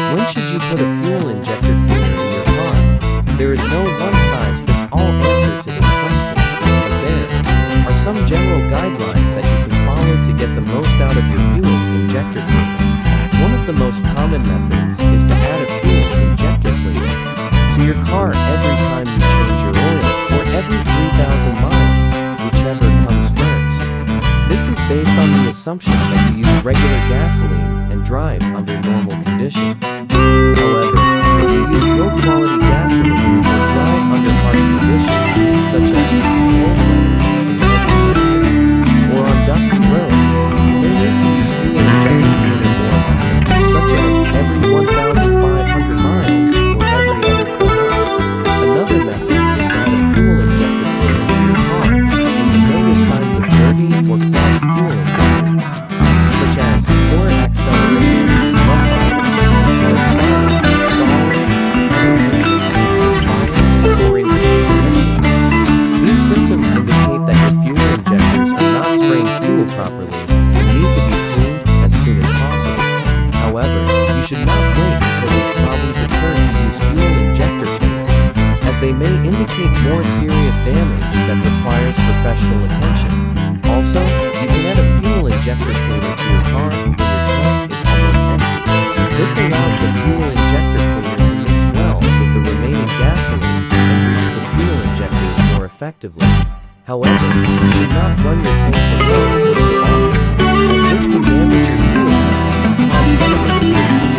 When should you put a fuel injector cleaner in your car? There is no one-size-fits-all answer to this question, but there are some general guidelines that you can follow to get the most out of your fuel injector cleaner. One of the most common methods is to add a fuel injector cleaner to your car every time you change your oil, or every 3,000 miles, whichever comes first. This is based on the assumption that you use regular gasoline and drive under normal conditions. However, if you use low-quality gasoline or drive under harsh conditions, such as cold weather, or on dusty roads, you may need to use fuel injector cleaner more often, such as every 1,500 miles or every other kilometer. Another method is to add a fuel injector cleaner to your car when you notice signs of dirty or clogged fuel injectors, such as poor acceleration, rough idling, or stalling, hesitation, fires, or inconsistent emissions. These symptoms indicate that your fuel injectors are not spraying fuel properly and need to be cleaned as soon as possible. However, you should not wait until these problems occur to use fuel injector cleaner, as they may indicate more serious damage that requires professional attention. Also, you can add a fuel injector cleaner to your car when your tank is almost empty. This allows the fuel injector cleaner to mix well with the remaining gasoline and reach the fuel injectors more effectively. However, you should not run your tank for long too often, as this can damage your fuel tank and cause some of the